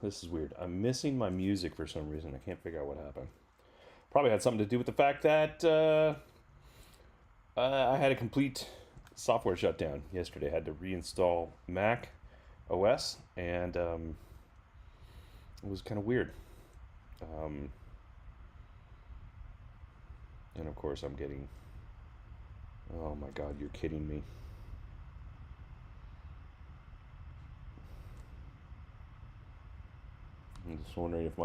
This is weird. I'm missing my music for some reason. I can't figure out what happened. Probably had something to do with the fact that I had a complete software shutdown yesterday. I had to reinstall Mac OS, and it was kind of weird. Um, and of course, I'm getting. Oh my God, you're kidding me. I'm just wondering if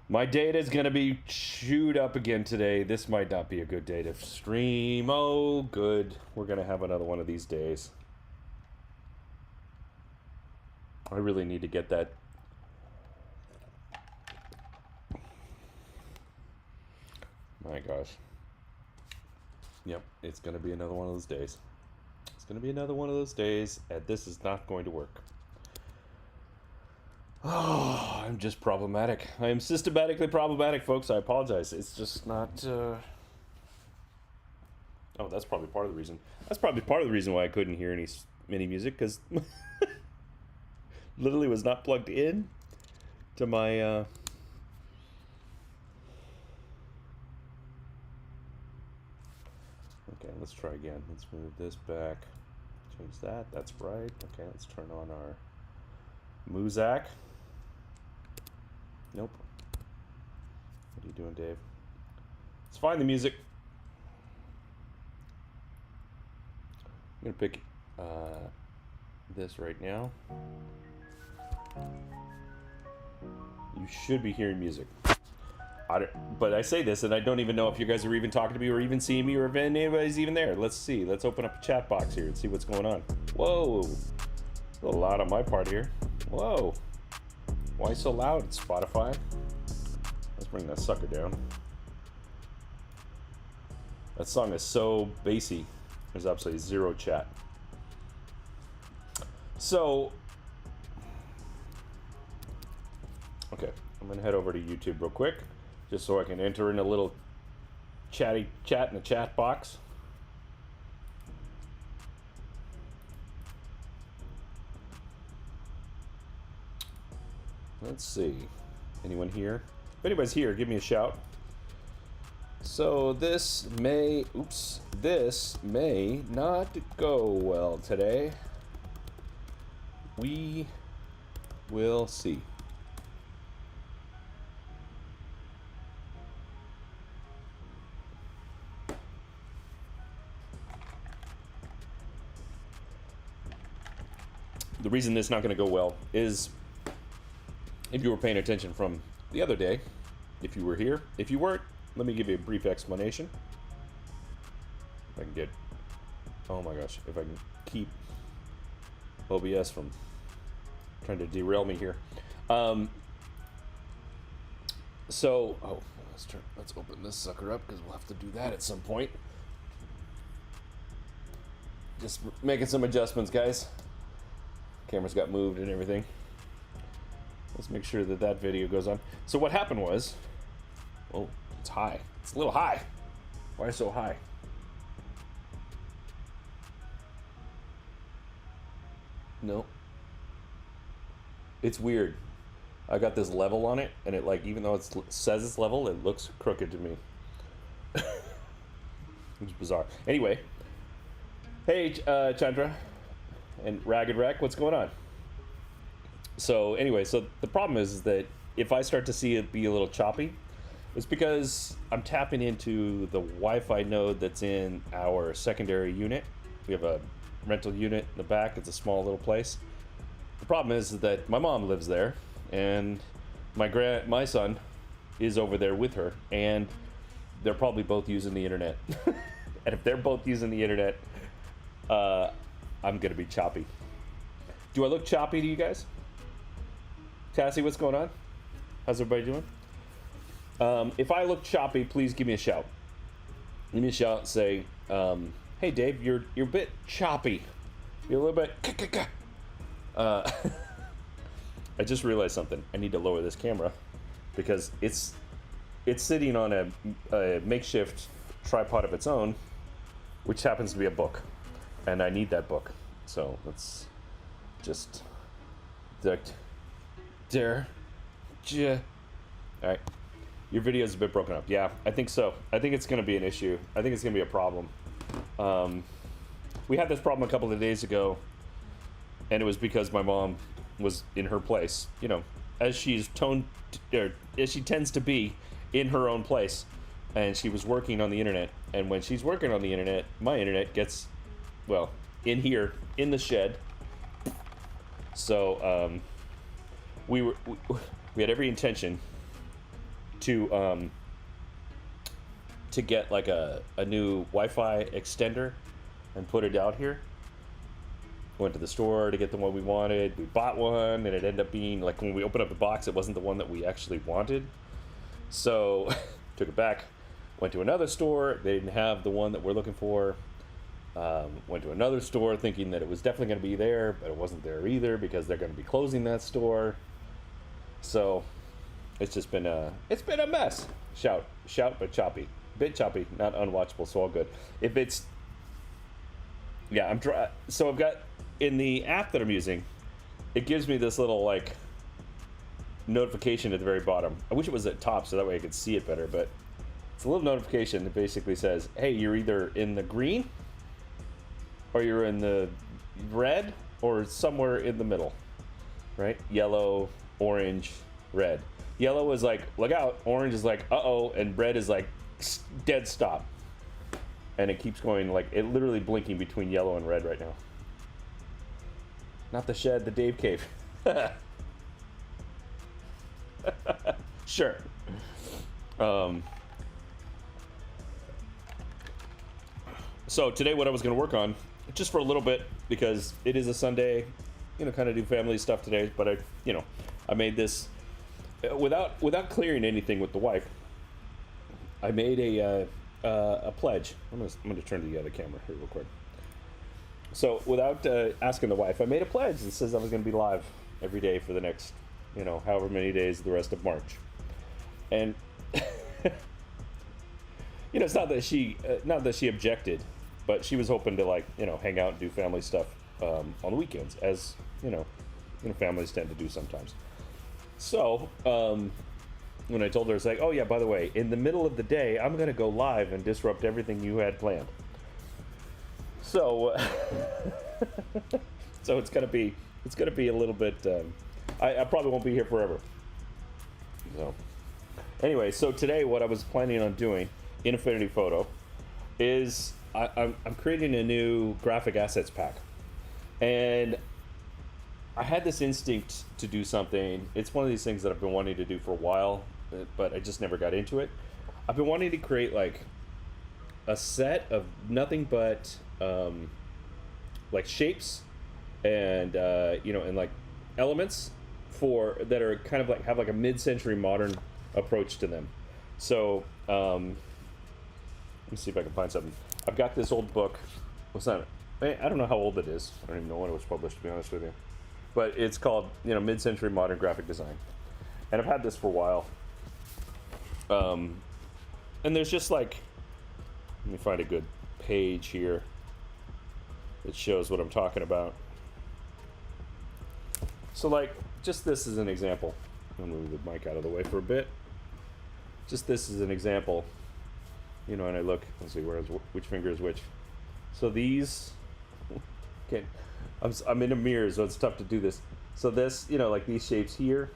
my data is gonna be chewed up again today. This might not be a good day to stream. Oh, good. We're gonna have another one of these days. I really need to get that. My gosh. Yep, it's gonna be another one of those days. It's gonna be another one of those days, and this is not going to work. Oh, I'm just problematic. I am systematically problematic, folks. I apologize. It's just not. Oh, that's probably part of the reason. That's probably part of the reason why I couldn't hear any music, because literally was not plugged in to my. Okay, let's try again. Let's move this back. Change that. That's right. Okay, let's turn on our Muzak. Nope. What are you doing, Dave? Let's find the music. I'm gonna pick this right now. You should be hearing music. But I say this, and I don't even know if you guys are even talking to me or even seeing me or if anybody's even there. Let's see. Let's open up a chat box here and see what's going on. Whoa. A lot on my part here. Whoa. Why so loud? It's Spotify. Let's bring that sucker down. That song is so bassy. There's absolutely zero chat. So, okay, I'm gonna head over to YouTube real quick, just so I can enter in a little chat in the chat box. Let's see. Anyone here? If anybody's here, give me a shout. So this may not go well today. We will see. The reason this is not going to go well is, if you were paying attention from the other day, if you were here, if you weren't, let me give you a brief explanation. If I can get, oh my gosh, if I can keep OBS from trying to derail me here. So, oh, let's open this sucker up, because we'll have to do that at some point. Just making some adjustments, guys. Camera's got moved and everything. Let's make sure that that video goes on. So what happened was, oh, it's high. It's a little high. Why so high? No. It's weird. I got this level on it, and it, like, even though it says it's level, it looks crooked to me. It's bizarre. Anyway, hey, Chandra and Ragged Wreck, what's going on? So anyway, so the problem is that if I start to see it be a little choppy, it's because I'm tapping into the Wi-Fi node that's in our secondary unit. We have a rental unit in the back. It's a small little place. The problem is that my mom lives there, and my son is over there with her, and they're probably both using the internet. And if they're both using the internet, I'm gonna be choppy. Do I look choppy to you guys? Cassie, what's going on? How's everybody doing? If I look choppy, please give me a shout. Give me a shout and say, hey Dave, you're a bit choppy. You're a little bit I just realized something. I need to lower this camera because it's sitting on a makeshift tripod of its own, which happens to be a book, and I need that book. So let's just There. All right. Your video is a bit broken up. Yeah, I think so. I think it's going to be an issue. I think it's going to be a problem. We had this problem a couple of days ago, and it was because my mom was in her place, you know, as she tends to be in her own place, and she was working on the internet. And when she's working on the internet, my internet gets, well, in here in the shed. So we had every intention to get like a new Wi-Fi extender and put it out here. Went to the store to get the one we wanted. We bought one, and it ended up being like, when we opened up the box, it wasn't the one that we actually wanted. So took it back. Went to another store. They didn't have the one that we're looking for. Went to another store thinking that it was definitely going to be there, but it wasn't there either because they're going to be closing that store. So it's just been a mess. Shout, but choppy. Bit choppy, not unwatchable, so all good. If it's, yeah, so I've got, in the app that I'm using, it gives me this little, like, notification at the very bottom. I wish it was at top so that way I could see it better, but it's a little notification that basically says, hey, you're either in the green, or you're in the red, or somewhere in the middle, right? Yellow, orange, red. Yellow is like, look out. Orange is like, uh-oh. And red is like, dead stop. And it keeps going, like, it literally blinking between yellow and red right now. Not the shed, the Dave cave. Sure. So today what I was going to work on, just for a little bit, because it is a Sunday, you know, kind of do family stuff today, but I made this without clearing anything with the wife. I made a pledge. I'm gonna turn to the other camera here real quick. So without asking the wife, I made a pledge that says I was going to be live every day for the next, however many days the rest of March. And it's not that she objected, but she was hoping to, like, hang out and do family stuff on the weekends, as families tend to do sometimes. So when I told her, it's like, oh yeah, by the way, in the middle of the day, I'm going to go live and disrupt everything you had planned. So so it's gonna be a little bit. I probably won't be here forever. So anyway, so today what I was planning on doing in Affinity Photo is I'm creating a new graphic assets pack, and I had this instinct to do something. It's one of these things that I've been wanting to do for a while, but I just never got into it. I've been wanting to create like a set of nothing but like shapes and and like elements that are kind of like have like a mid-century modern approach to them. So let me see if I can find something. I've got this old book. What's that? I don't know how old it is. I don't even know when it was published, to be honest with you. But it's called Mid-Century Modern Graphic Design, and I've had this for a while. And there's just like, let me find a good page here that shows what I'm talking about. So like, just this is an example. I'll move the mic out of the way for a bit. Just this is an example. And I look, let's see, which finger is which. So these, okay, I'm in a mirror, so it's tough to do this. So this, like these shapes here,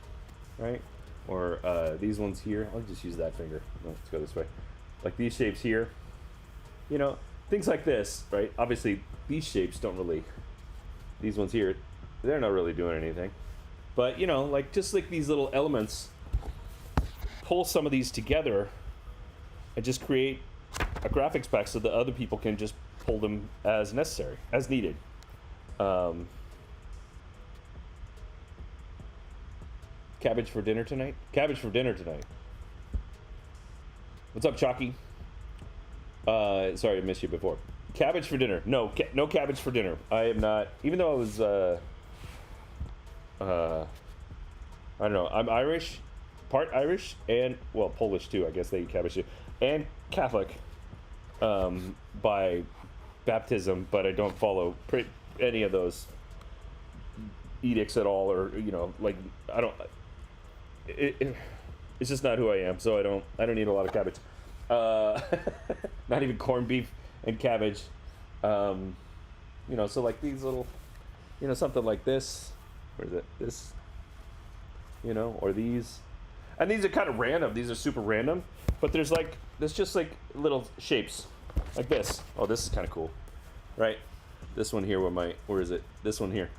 right? Or these ones here. I'll just use that finger. No, let's go this way. Like these shapes here. Things like this, right? Obviously, these shapes don't really, these ones here, they're not really doing anything. But, like just like these little elements, pull some of these together and just create a graphics pack so that other people can just pull them as necessary, as needed. Cabbage for dinner tonight? Cabbage for dinner tonight. What's up, Chalky? Sorry I missed you before. Cabbage for dinner. No cabbage for dinner. I am not, even though I was, I don't know, I'm Irish, part Irish, and, well, Polish too, I guess they eat cabbage too, and Catholic, by baptism, but I don't follow any of those edicts at all, or like I don't. It's just not who I am, so I don't eat a lot of cabbage. Not even corned beef and cabbage. So like these little, something like this. Where is it? This. Or these. And these are kind of random. These are super random. But there's just like little shapes. Like this. Oh, this is kind of cool. Right? This one here, where is it? This one here.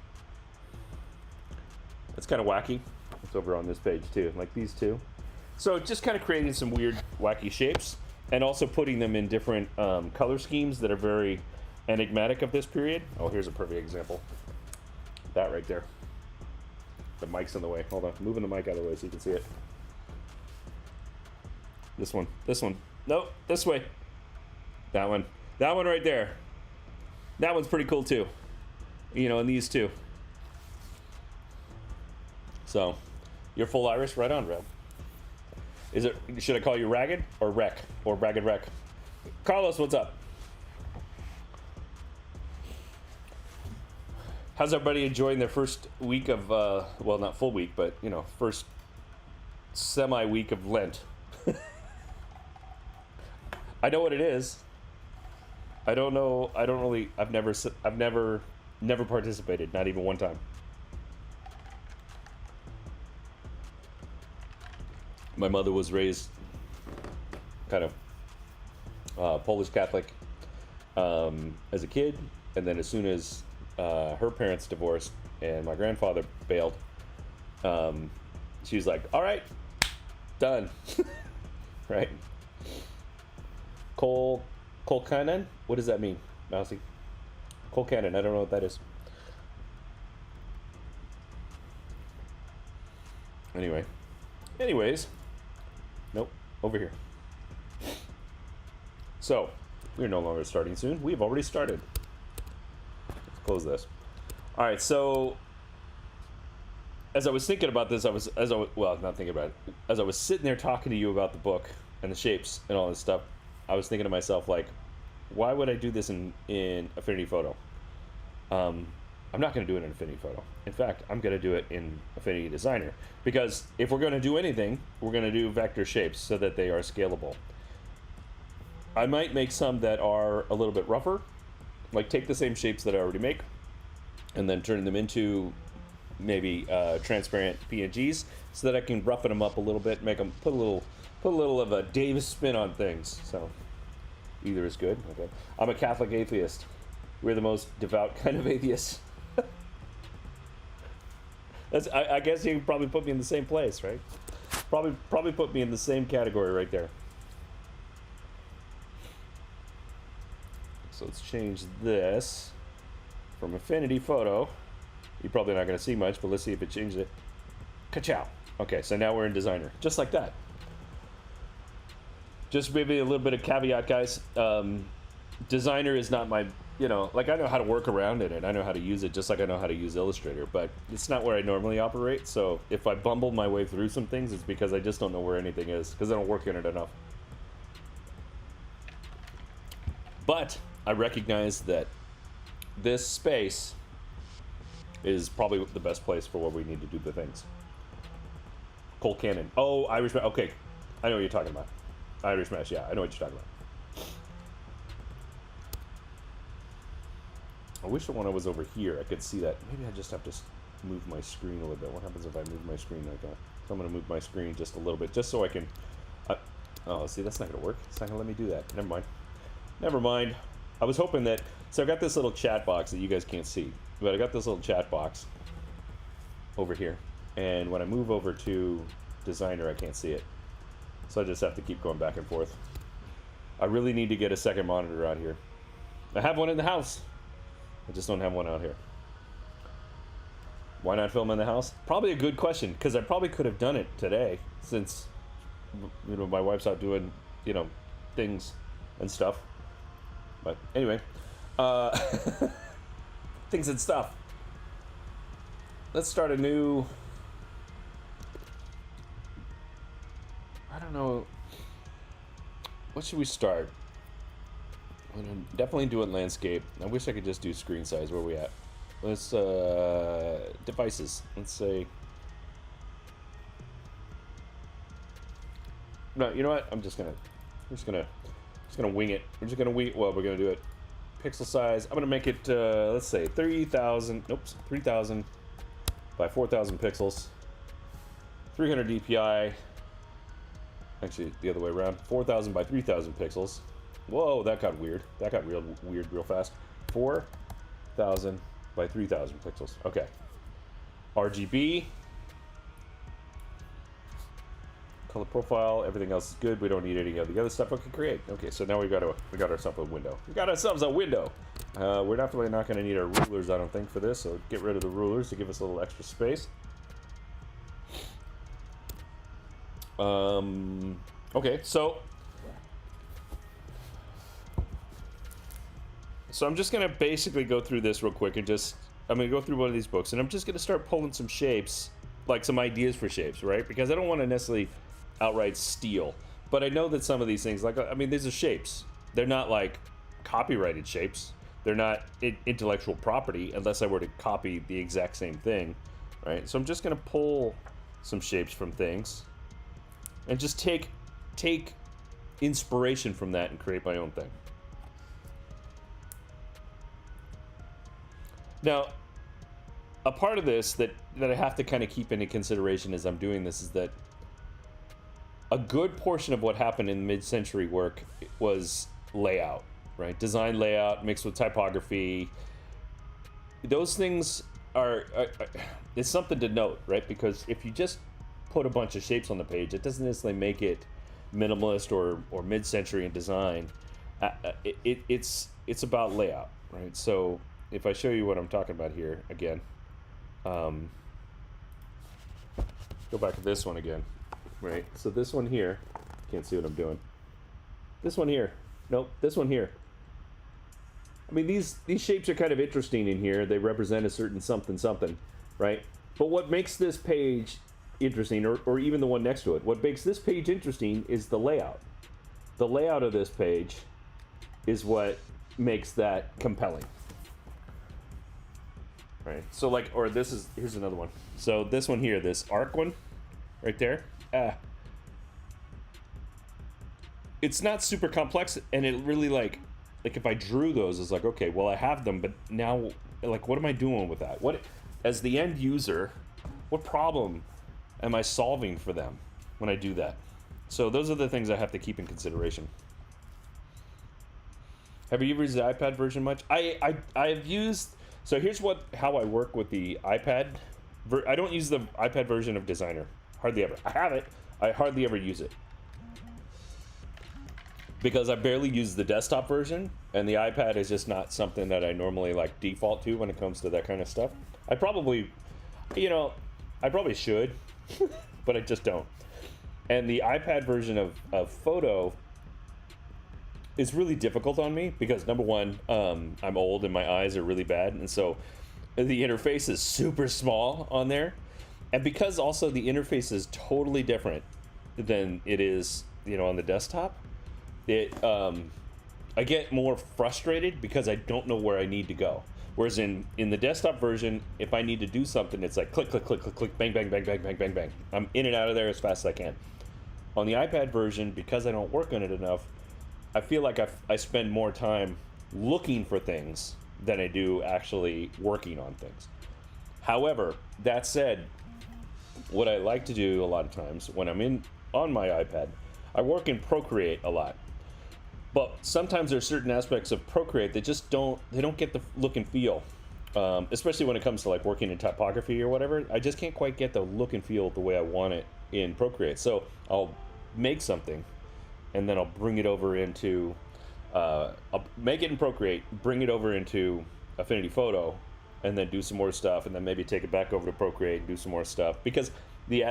It's kind of wacky. It's over on this page too. Like these two. So just kind of creating some weird, wacky shapes. And also putting them in different color schemes that are very enigmatic of this period. Oh, here's a perfect example. That right there. The mic's in the way. Hold on. Moving the mic out of the way so you can see it. This one. This one. Nope. This way. That one. That one right there. That one's pretty cool too. And these two. So, you're full Irish? Right on, Rev. Should I call you Ragged or Wreck? Or Ragged Wreck? Carlos, what's up? How's everybody enjoying their first week of, well, not full week, but, first semi-week of Lent? I know what it is. I don't know. I don't really. I've never participated. Not even one time. My mother was raised kind of Polish Catholic as a kid, and then as soon as her parents divorced and my grandfather bailed, she was like, "All right, done." Right? Cole Cannon? What does that mean, Mousy? Cole Cannon, I don't know what that is. Anyways. Nope, over here. So, we're no longer starting soon. We've already started. Let's close this. All right, so as I was thinking about this, not thinking about it. As I was sitting there talking to you about the book and the shapes and all this stuff, I was thinking to myself, like, why would I do this in Affinity Photo? I'm not going to do it in Affinity Photo. In fact, I'm going to do it in Affinity Designer. Because if we're going to do anything, we're going to do vector shapes so that they are scalable. I might make some that are a little bit rougher. Like take the same shapes that I already make and then turn them into maybe transparent PNGs so that I can roughen them up a little bit, make them put a little of a Davis spin on things. So either is good. Okay. I'm a Catholic atheist. We're the most devout kind of atheists. I guess you can probably put me in the same place, right? Probably put me in the same category right there. So let's change this from Affinity Photo. You're probably not going to see much, but let's see if it changes it. Ka-chow. Okay, so now we're in Designer. Just like that. Just maybe a little bit of caveat, guys. Designer is not my, like I know how to work around it and I know how to use it just like I know how to use Illustrator, but it's not where I normally operate. So if I bumble my way through some things, it's because I just don't know where anything is because I don't work in it enough. But I recognize that this space is probably the best place for where we need to do the things. Cole Cannon. Oh, Irish. Okay, I know what you're talking about. Irish Mash. Yeah, I know what you're talking about. I wish the one I was over here, I could see that. Maybe I just have to move my screen a little bit. What happens if I move my screen like that? So I'm going to move my screen just a little bit, just so I can... oh, see, that's not going to work. It's not going to let me do that. Never mind. Never mind. I was hoping that... So I got this little chat box that you guys can't see. But I got this little chat box over here. And when I move over to Designer, I can't see it. So I just have to keep going back and forth. I really need to get a second monitor out here. I have one in the house. I just don't have one out here. Why not film in the house? Probably a good question, because I probably could have done it today, since my wife's out doing things and stuff. But anyway, things and stuff. Let's start a new. I don't know. What should we start? I'm definitely doing landscape. I wish I could just do screen size. Where are we at? Let's devices. Let's say. No, you know what? I'm just gonna wing it. We're just gonna wing it. Well, we're gonna do it. Pixel size. I'm gonna make it. Let's say 3,000. Nope, 3,000 by 4,000 pixels. 300 DPI. Actually, the other way around. 4,000 by 3,000 pixels. Whoa, that got weird. That got real weird real fast. 4,000 by 3,000 pixels. Okay. RGB. Color profile. Everything else is good. We don't need any of the other stuff. Okay, create. Okay, so now we got ourselves a window. We got ourselves a window. We're definitely not going to need our rulers, I don't think, for this. So get rid of the rulers to give us a little extra space. Okay, so I'm just gonna basically go through this real quick and I'm gonna go through one of these books and I'm just gonna start pulling some shapes, like some ideas for shapes, right? Because I don't want to necessarily outright steal, but I know that some of these things, like, I mean, these are shapes. They're not like copyrighted shapes. They're not intellectual property unless I were to copy the exact same thing, right? So I'm just gonna pull some shapes from things and just take inspiration from that and create my own thing. Now, a part of this that I have to kind of keep into consideration as I'm doing this is that a good portion of what happened in mid-century work was layout, right? Design layout mixed with typography. Those things are it's something to note, right? Because if you just put a bunch of shapes on the page, it doesn't necessarily make it minimalist or mid-century in design. It's about layout, right? So if I show you what I'm talking about here again, go back to this one again, right? So this one here, can't see what I'm doing. This one here, nope, this one here. I mean, these shapes are kind of interesting in here. They represent a certain something, right? But what makes this page interesting, or even the one next to it, what makes this page interesting is the layout. The layout of this page is what makes that compelling, right? So like, or here's another one. So this one here, this arc one right there, it's not super complex, and it really like if I drew those, it's like, okay, well, I have them, but now, like, what am I doing with that? What, as the end user, what problem am I solving for them when I do that? So those are the things I have to keep in consideration. Have you ever used the iPad version much? I've used, so here's how I work with the iPad. I don't use the iPad version of Designer, hardly ever. I have it, I hardly ever use it, because I barely use the desktop version, and the iPad is just not something that I normally like default to when it comes to that kind of stuff. I probably should, but I just don't. And the iPad version of Photo is really difficult on me because, number one, I'm old and my eyes are really bad, and so the interface is super small on there. And because also the interface is totally different than it is, on the desktop, I get more frustrated because I don't know where I need to go. Whereas in the desktop version, if I need to do something, it's like click, click, click, click, click, bang, bang, bang, bang, bang, bang, bang. I'm in and out of there as fast as I can. On the iPad version, because I don't work on it enough, I feel like I spend more time looking for things than I do actually working on things. However, that said, what I like to do a lot of times when I'm on my iPad, I work in Procreate a lot. But sometimes there's certain aspects of Procreate that just don't get the look and feel, especially when it comes to like working in typography or whatever. I just can't quite get the look and feel the way I want it in Procreate. So I'll make something, and then I'll bring it over into, I'll make it in Procreate, bring it over into Affinity Photo, and then do some more stuff, and then maybe take it back over to Procreate and do some more stuff, because the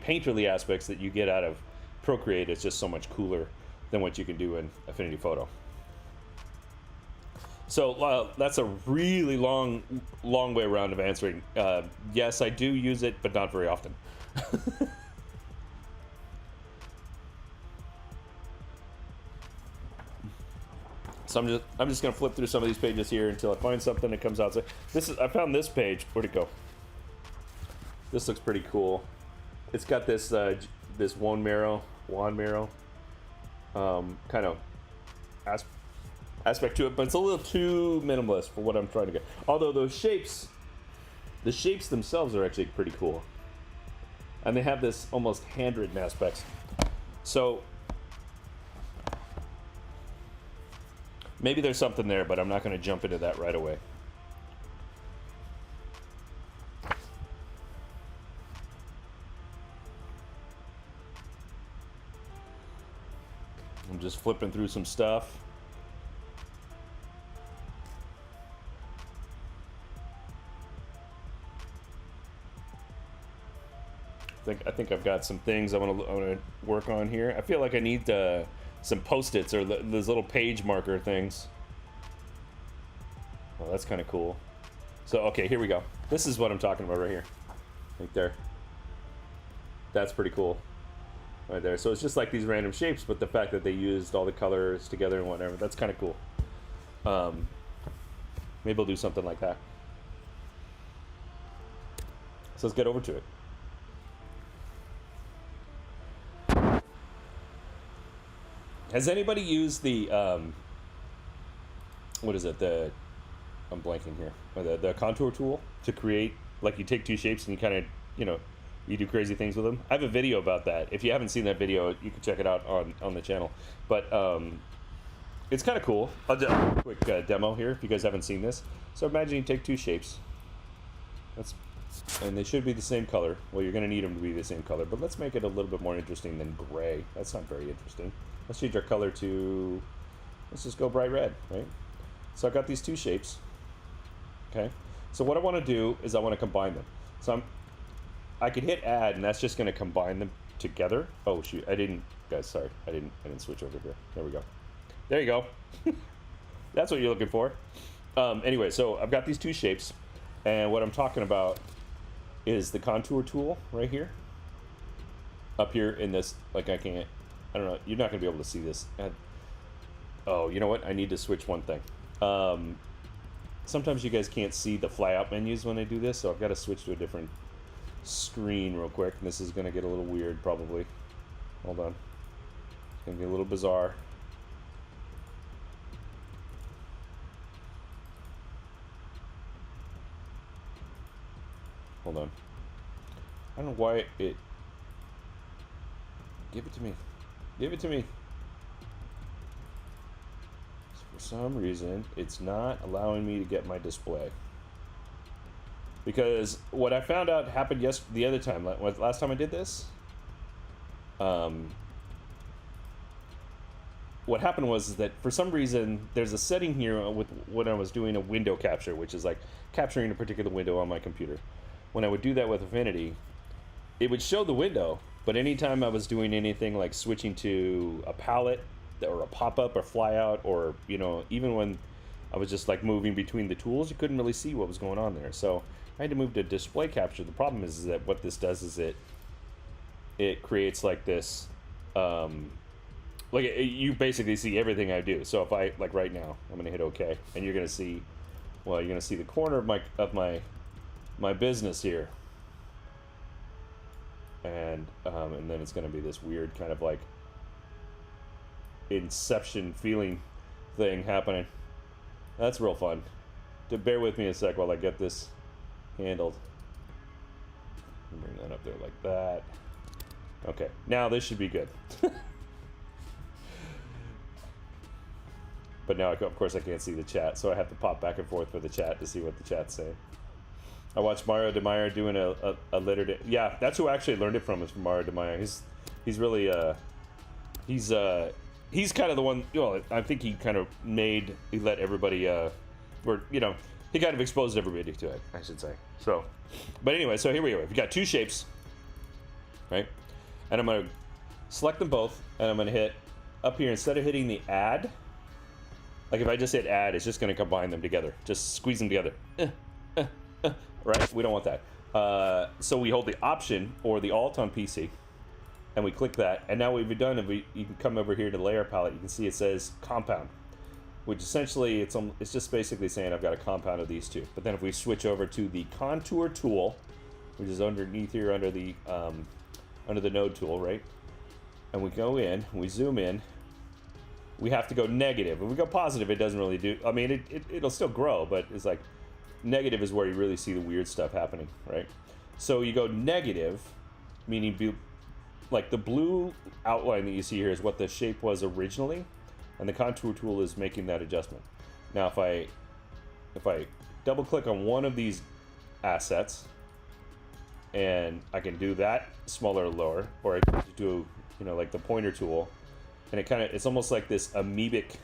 painterly aspects that you get out of Procreate is just so much cooler than what you can do in Affinity Photo. So that's a really long way around of answering. Yes, I do use it, but not very often. So I'm just gonna flip through some of these pages here until I find something that comes out. So I found this page. Where'd it go? This looks pretty cool. It's got this this wand marrow kind of aspect to it, but it's a little too minimalist for what I'm trying to get. Although the shapes themselves are actually pretty cool, and they have this almost handwritten aspects. So maybe there's something there, but I'm not going to jump into that right away. I'm just flipping through some stuff. I think I've got some things I want to work on here. I feel like I need some post-its or those little page marker things. Oh, that's kind of cool. So, okay, here we go. This is what I'm talking about right here. Right there. That's pretty cool. Right there. So it's just like these random shapes, but the fact that they used all the colors together and whatever, that's kind of cool. Maybe I'll do something like that. So let's get over to it. Has anybody used the what is it? I'm blanking here. The contour tool to create, like, you take two shapes and you kind of, you do crazy things with them. I have a video about that. If you haven't seen that video, you can check it out on the channel. But it's kind of cool. I'll do a quick demo here if you guys haven't seen this. So imagine you take two shapes. And they should be the same color. Well, you're going to need them to be the same color, but let's make it a little bit more interesting than gray. That's not very interesting. Let's change our color to, let's just go bright red, right? So I've got these two shapes. Okay. So what I want to do is I want to combine them. So I could hit add, and that's just going to combine them together. Oh shoot, guys, sorry, I didn't switch over here. There we go. There you go. That's what you're looking for. Anyway, so I've got these two shapes, and what I'm talking about is the contour tool right here. Up here in this, like, I don't know, you're not gonna be able to see this. Oh, you know what? I need to switch one thing. Sometimes you guys can't see the flyout menus when I do this, so I've got to switch to a different screen real quick. And this is gonna get a little weird, probably. Hold on. It's gonna be a little bizarre. Hold on. I don't know why it... Give it to me. Give it to me. So for some reason, it's not allowing me to get my display. Because what I found out happened the other time, last time I did this, what happened was that for some reason, there's a setting here with when I was doing a window capture, which is like capturing a particular window on my computer. When I would do that with Affinity, it would show the window, but anytime I was doing anything like switching to a palette or a pop-up or flyout, or even when I was just like moving between the tools, you couldn't really see what was going on there. So I had to move to display capture. The problem is that what this does is it creates like this, you basically see everything I do. So if I, like right now, I'm gonna hit OK, and you're gonna see, well, you're gonna see the corner of my business here, and then it's gonna be this weird kind of like Inception feeling thing happening. That's real fun. Bear with me a sec while I get this handled. Bring that up there like that. Okay, now this should be good. But now, of course, I can't see the chat, so I have to pop back and forth for the chat to see what the chat's saying. I watched Mario DeMeyer doing a litter day. Yeah, that's who I actually learned it from, is from Mario DeMeyer. He's really he's kind of the one. I think he let everybody he kind of exposed everybody to it, I should say. So, but anyway, so here we go. We've got two shapes, right? And I'm gonna select them both, and I'm gonna hit up here. Instead of hitting the add, like if I just hit add, it's just gonna combine them together, just squeeze them together. Right? We don't want that. So we hold the Option or the Alt on PC, and we click that. And now what we've done, you can come over here to the layer palette. You can see it says compound. which essentially it's just basically saying I've got a compound of these two. But then if we switch over to the contour tool, which is underneath here under the node tool, right? And we go in, we zoom in, we have to go negative. If we go positive, it doesn't really do, I mean, it'll still grow, but it's like, negative is where you really see the weird stuff happening, right? So you go negative, meaning like the blue outline that you see here is what the shape was originally, and the contour tool is making that adjustment. Now if I double click on one of these assets, and I can do that smaller or lower, or I can do, you know, like the pointer tool, and it's almost like this amoebic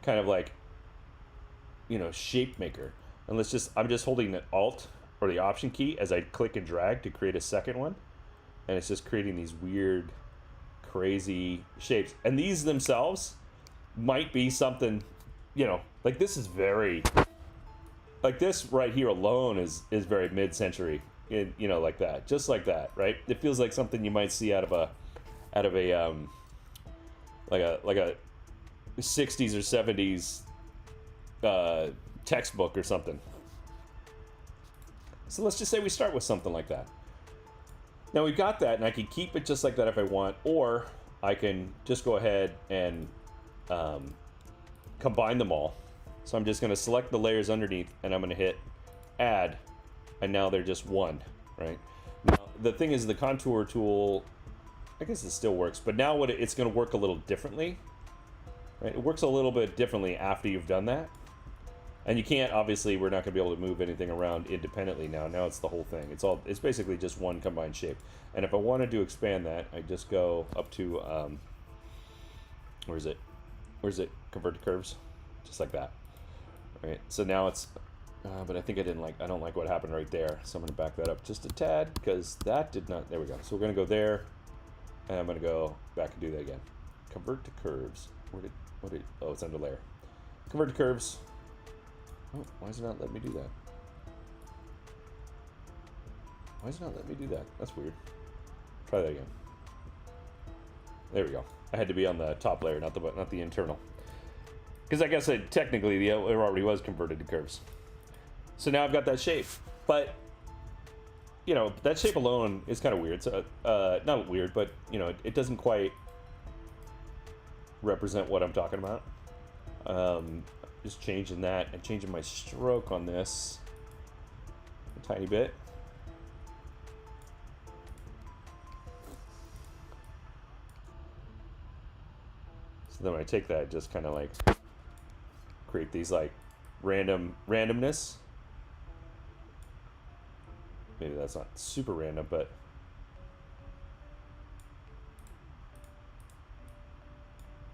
kind of like, you know, shape maker. And I'm just holding the Alt or the Option key as I click and drag to create a second one, and it's just creating these weird, crazy shapes. And these themselves might be something, you know, like this is very, like this right here alone is very mid-century, you know, like that, just like that, right? It feels like something you might see out of a like a 60s or 70s textbook or something. So let's just say we start with something like that. Now we've got that, and I can keep it just like that if I want, or I can just go ahead and combine them all. So I'm just going to select the layers underneath, and I'm going to hit add, and now they're just one, right? Now, the thing is, the contour tool, I guess it still works, but now it's going to work a little differently, right? It works a little bit differently after you've done that. And you can't, obviously, we're not going to be able to move anything around independently now. Now it's the whole thing. It's basically just one combined shape. And if I wanted to expand that, I just go up to, where is it? Convert to curves. Just like that. Right? So now it's, but I think I don't like what happened right there. So I'm going to back that up just a tad, because that did not, there we go. So we're going to go there, and I'm going to go back and do that again. Convert to curves. Oh, it's under layer. Convert to curves. Oh, why is it not letting me do that? Why is it not letting me do that? That's weird. Try that again. There we go. I had to be on the top layer, not the internal. Because like I said, technically it already was converted to curves. So now I've got that shape. But, you know, that shape alone is kind of weird. So, not weird, but, you know, it doesn't quite represent what I'm talking about. Just changing that and changing my stroke on this a tiny bit. So then when I take that, just kind of like create these like randomness. Maybe that's not super random, but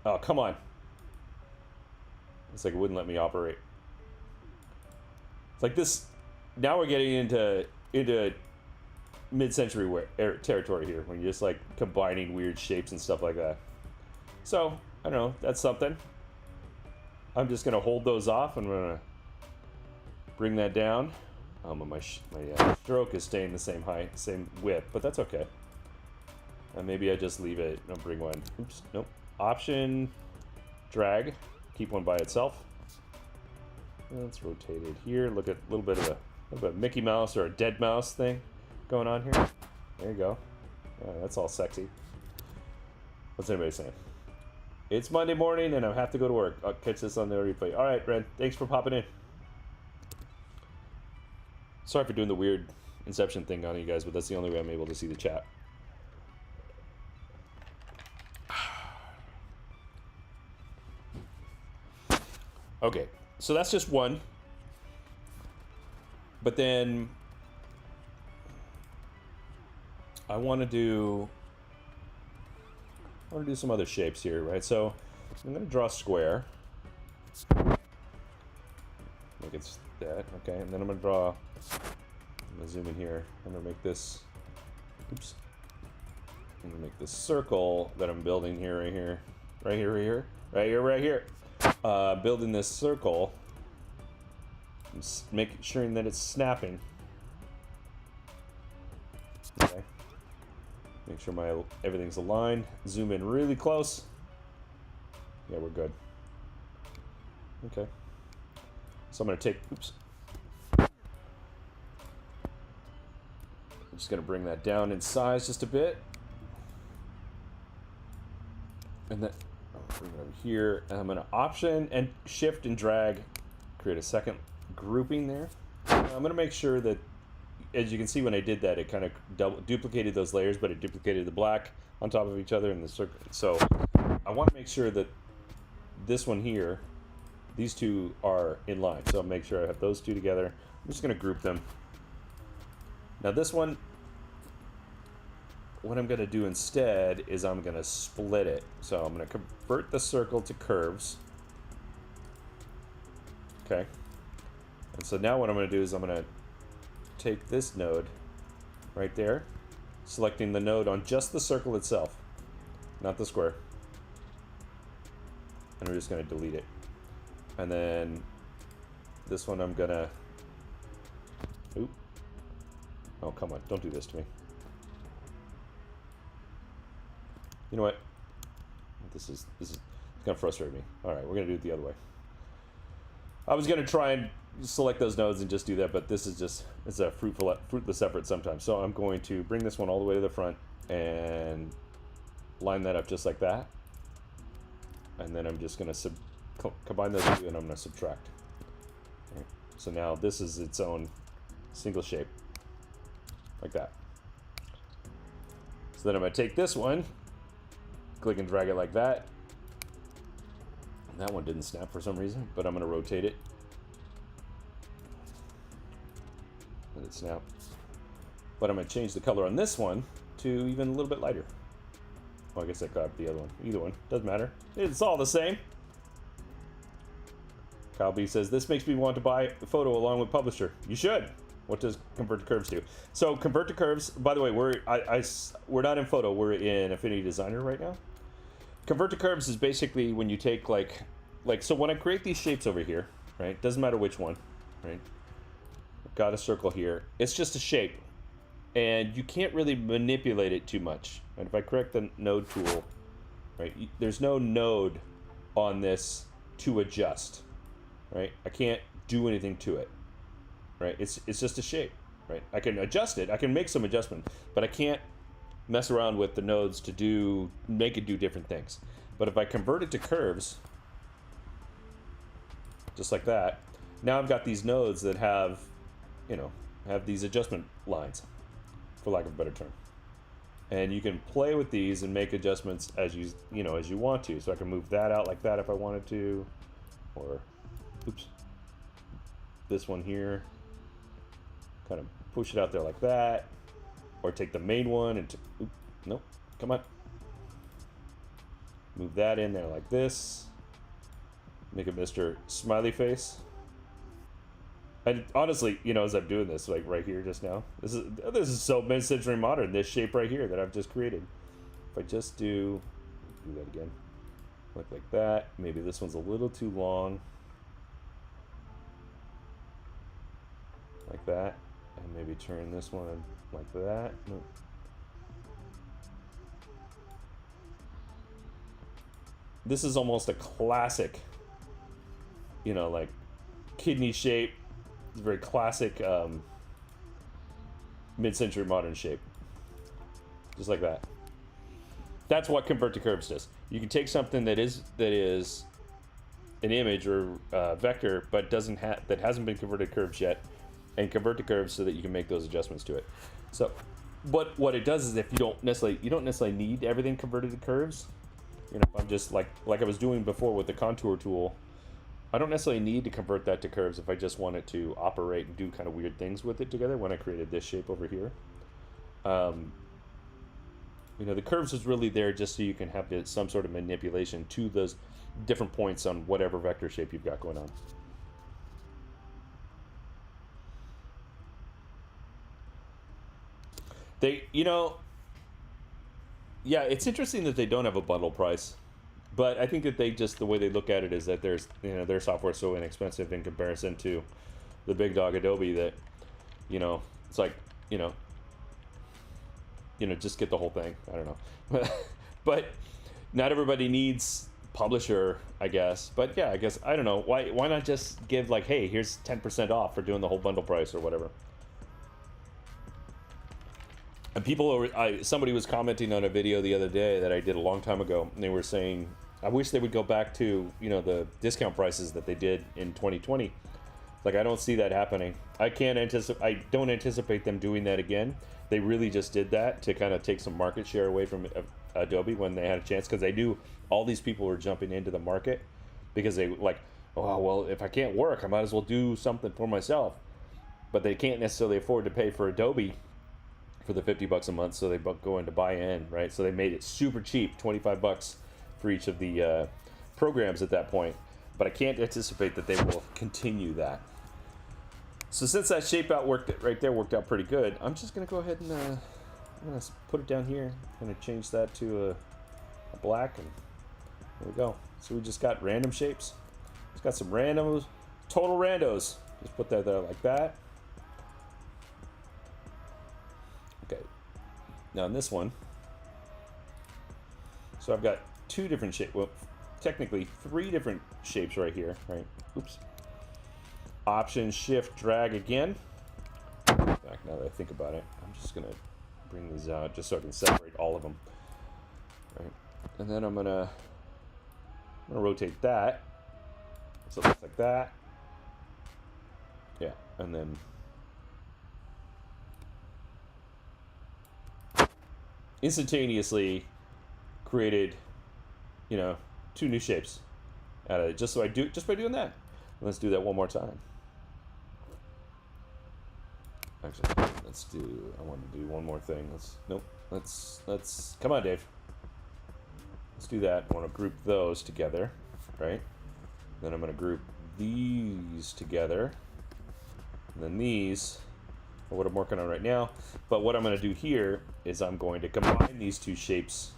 oh, come on. It's like it wouldn't let me operate. It's like this. Now we're getting into mid-century territory here, when you're just like combining weird shapes and stuff like that. So I don't know. That's something. I'm just gonna hold those off. I'm gonna bring that down. My stroke is staying the same height, same width, but that's okay. And maybe I just leave it. I'll bring one. Oops. Nope. Option. Drag. Keep one by itself. Let's rotate it here. Look at a little bit of a Mickey Mouse or a dead mouse thing going on here. There you go. Yeah, that's all sexy. What's everybody saying? It's Monday morning and I have to go to work. I'll catch this on the replay. All right, Ren. Thanks for popping in. Sorry for doing the weird Inception thing on you guys, but that's the only way I'm able to see the chat. Okay, so that's just one. But then I want to do some other shapes here, right? So I'm going to draw a square. Make it that, okay. And then I'm going to zoom in here. I'm going to make this, oops. I'm going to make this circle that I'm building here, right here. Building this circle, make sure that it's snapping. Okay. Make sure everything's aligned. Zoom in really close. Yeah, we're good. Okay. So I'm going to take, oops. I'm just going to bring that down in size just a bit. And then I'll bring it over here. And I'm going to Option and Shift and drag, create a second grouping there. I'm going to make sure that, as you can see when I did that, it kind of duplicated those layers, but it duplicated the black on top of each other in the circle. So I want to make sure that this one here, these two are in line. So I'll make sure I have those two together. I'm just going to group them. Now this one, what I'm going to do instead is I'm going to split it. So I'm going to convert the circle to curves. Okay. And so now what I'm going to do is I'm going to take this node right there, selecting the node on just the circle itself, not the square. And we're just going to delete it. And then this one I'm going to... Oop. Oh, come on. Don't do this to me. You know what? This is going to frustrate me. All right, we're going to do it the other way. I was going to try and select those nodes and just do that, but this is just, it's a fruitless effort sometimes. So I'm going to bring this one all the way to the front and line that up just like that. And then I'm just going to combine those two and I'm going to subtract. Right. So now this is its own single shape, like that. So then I'm going to take this one, click and drag it like that. That one didn't snap for some reason, but I'm going to rotate it. Let it snap. But I'm going to change the color on this one to even a little bit lighter. Well, I guess I grabbed the other one. Either one. Doesn't matter. It's all the same. Kyle B says, this makes me want to buy the photo along with publisher. You should. What does convert to curves do? So convert to curves, by the way, we're not in photo. We're in Affinity Designer right now. Convert to curves is basically when you take like so when I create these shapes over here, right? Doesn't matter which one, right? I've got a circle here. It's just a shape, and you can't really manipulate it too much. And if I correct the node tool, right? There's no node on this to adjust, right? I can't do anything to it, right? It's just a shape, right? I can adjust it. I can make some adjustment, but I can't mess around with the nodes to make it do different things. But if I convert it to curves, just like that, now I've got these nodes that have, have these adjustment lines, for lack of a better term. And you can play with these and make adjustments as you want to. So I can move that out like that if I wanted to, or, oops, this one here, kind of push it out there like that. Or take the main one and, nope, come on. Move that in there like this. Make a Mr. Smiley Face. And honestly, as I'm doing this, like right here just now, this is so mid-century modern, this shape right here that I've just created. If I just do that again, look like that. Maybe this one's a little too long. Like that. And maybe turn this one like that. Nope. This is almost a classic, like kidney shape. It's a very classic mid-century modern shape. Just like that. That's what convert to curves does. You can take something that is an image or vector, but that hasn't been converted to curves yet, and convert to curves so that you can make those adjustments to it. So what it does is if you don't necessarily need everything converted to curves, if I'm just like I was doing before with the contour tool, I don't necessarily need to convert that to curves if I just wanted to operate and do kind of weird things with it together when I created this shape over here. The curves is really there just so you can have some sort of manipulation to those different points on whatever vector shape you've got going on. Yeah, it's interesting that they don't have a bundle price, but I think that the way they look at it is that their software is so inexpensive in comparison to the big dog Adobe that, it's like, just get the whole thing. I don't know, but not everybody needs publisher, I guess. But yeah, I guess, I don't know. Why not just give like, hey, here's 10% off for doing the whole bundle price or whatever. And somebody was commenting on a video the other day that I did a long time ago, and they were saying, I wish they would go back to, the discount prices that they did in 2020. Like, I don't see that happening. I don't anticipate them doing that again. They really just did that to kind of take some market share away from Adobe when they had a chance, because they knew all these people were jumping into the market because they like, oh, well, if I can't work, I might as well do something for myself. But they can't necessarily afford to pay for Adobe for the $50 a month, so they go into buy-in, right? So they made it super cheap, $25 for each of the programs at that point. But I can't anticipate that they will continue that. So since that shape out worked out pretty good, I'm just gonna go ahead and I'm gonna put it down here. I'm gonna change that to a black, and there we go. So we just got random shapes. It's got some randos, total randos. Just put that there like that. Okay. Now in this one, so I've got two different shapes. Well, technically 3 different shapes right here, right? Oops. Option, shift, drag again. Back now that I think about it, I'm just gonna bring these out just so I can separate all of them. Right, and then I'm gonna rotate that so it looks like that. Yeah, and then instantaneously created, 2 new shapes out of it just by doing that. Let's do that one more time. Actually, I want to do one more thing. Let's come on, Dave. Let's do that. I want to group those together, right? Then I'm going to group these together. And then these are what I'm working on right now. But what I'm going to do here is I'm going to combine these 2 shapes.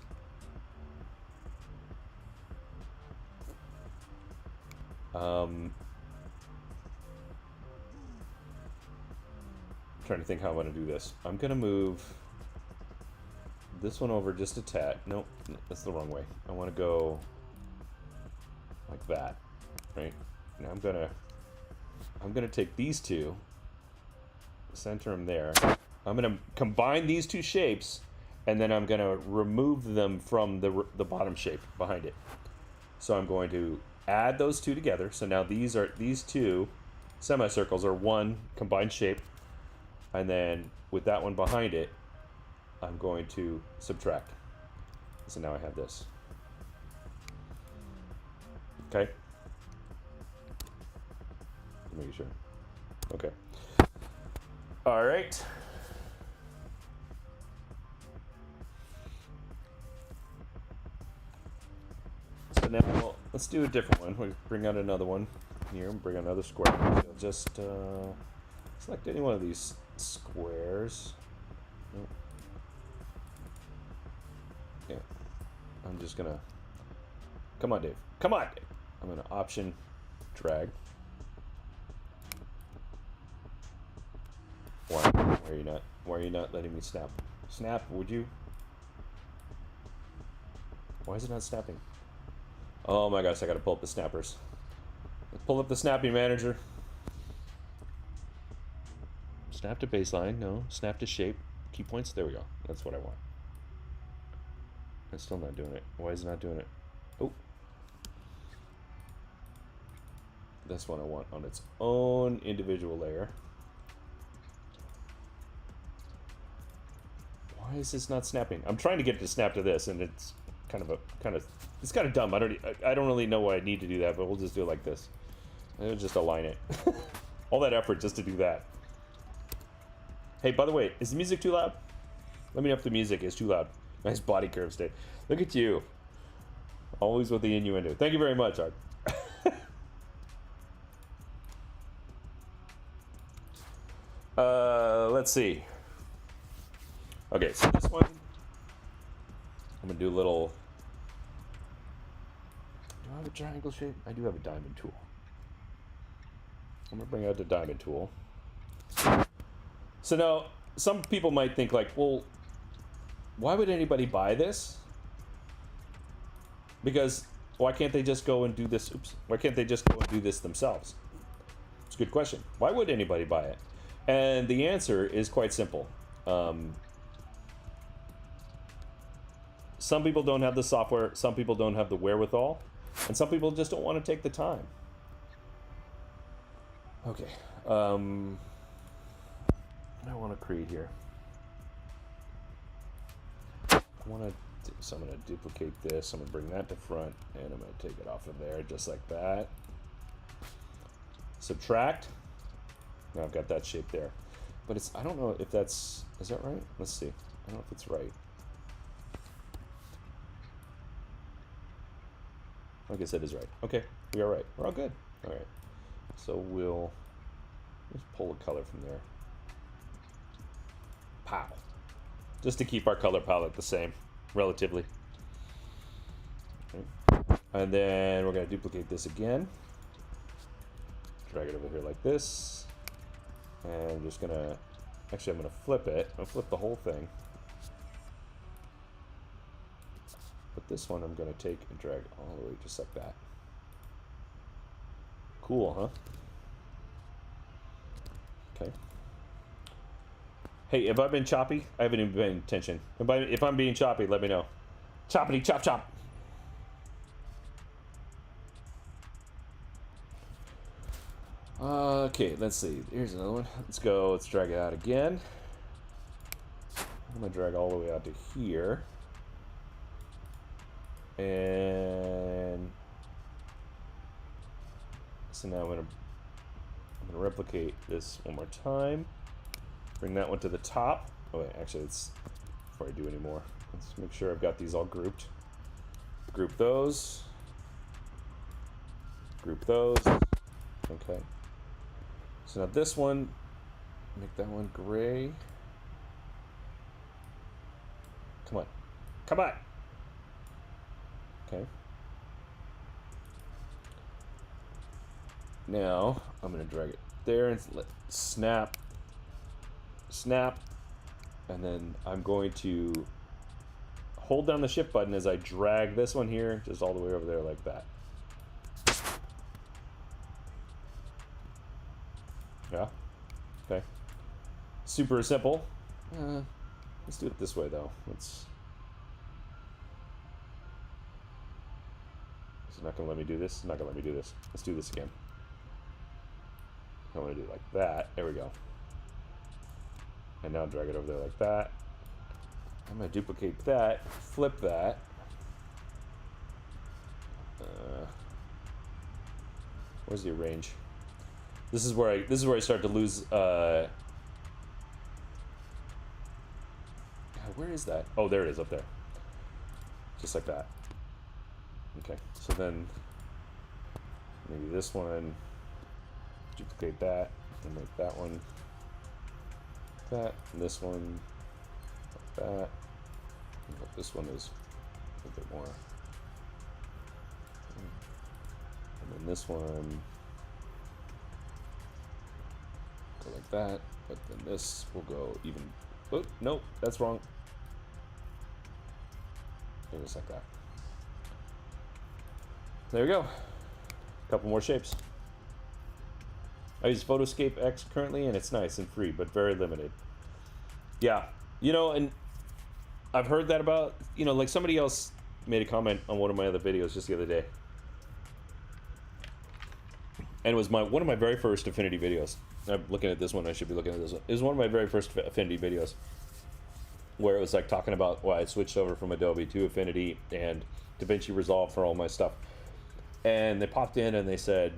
Trying to think how I'm going to do this. I'm going to move this one over just a tad. Nope, that's the wrong way. I want to go like that, right? Now I'm gonna take these 2, center them there. I'm gonna combine these 2 shapes, and then I'm gonna remove them from the bottom shape behind it. So I'm going to add those 2 together. So now these 2 semicircles are one combined shape. And then with that one behind it, I'm going to subtract. So now I have this. Okay. Making sure. Okay. All right. So now let's do a different one. We'll bring out another one here and bring out another square. So just select any one of these squares. Nope. Yeah. I'm just gonna. Come on, Dave. Come on, Dave. I'm gonna option drag. Why are you not letting me snap? Snap, would you? Why is it not snapping? Oh my gosh, I gotta pull up the snappers. Let's pull up the snapping manager. Snap to baseline, no. Snap to shape. Key points, there we go. That's what I want. It's still not doing it. Why is it not doing it? Oh. That's what I want on its own individual layer. Why is this not snapping? I'm trying to get it to snap to this, and it's kind of dumb. I don't really know why I need to do that, but we'll just do it like this. I'll just align it. All that effort just to do that. Hey, by the way, is the music too loud? Let me know if the music is too loud. Nice body curve state. Look at you. Always with the innuendo. Thank you very much, Art. Let's see. Okay, so this one, I'm gonna do a little. Do I have a triangle shape? I do have a diamond tool. I'm gonna bring out the diamond tool. So now, some people might think like, well, why would anybody buy this? Because Why can't they just go and do this? Oops. Why can't they just go and do this themselves? It's a good question. Why would anybody buy it? And the answer is quite simple. Some people don't have the software, some people don't have the wherewithal, and some people just don't want to take the time. Okay. I want to create here. So I'm going to duplicate this. I'm going to bring that to front, and I'm going to take it off of there just like that. Subtract. Now I've got that shape there. But it's, I don't know if that's, is that right? Let's see. I don't know if it's right. I guess it is right. Okay, we are right. We're all good. All right. So we'll just pull a color from there. Pow. Just to keep our color palette the same, relatively. Okay. And then we're going to duplicate this again. Drag it over here like this. And I'm just going to, actually I'm going to flip it. I'll flip the whole thing. But this one I'm going to take and drag all the way just like that. Cool, huh? Okay. Hey, have I been choppy? I haven't even been paying attention. If I'm being choppy, let me know. Choppity chop chop. Okay, let's see. Here's another one. Let's go. Let's drag it out again. I'm going to drag all the way out to here. And so now I'm gonna replicate this one more time. Bring that one to the top. Oh wait, actually, it's before I do any more. Let's make sure I've got these all grouped. Group those. Group those. Okay. So now this one, make that one gray. Come on, come on. Okay. Now I'm gonna drag it there and let snap, snap, and then I'm going to hold down the shift button as I drag this one here just all the way over there like that. Yeah. Okay. Super simple. Let's do it this way though. It's not gonna let me do this. It's not gonna let me do this. Let's do this again. I want to do it like that. There we go. And now drag it over there like that. I'm gonna duplicate that, flip that. Where's the arrange? This is where I start to lose. Where is that? Oh, there it is up there. Just like that. Okay, so then maybe this one, duplicate that, and make that one that, and this one like that. But this one is a bit more. And then this one go like that, but then this will go even. Oh, nope, that's wrong. Just like that. There we go. A couple more shapes. I use Photoscape X currently, and it's nice and free, but very limited. Yeah, you know, and I've heard that about, you know, like somebody else made a comment on one of my other videos just the other day. And it was one of my very first Affinity videos. I'm looking at this one, I should be looking at this one. It was one of my very first Affinity videos, where it was like talking about why I switched over from Adobe to Affinity and DaVinci Resolve for all my stuff. And they popped in and they said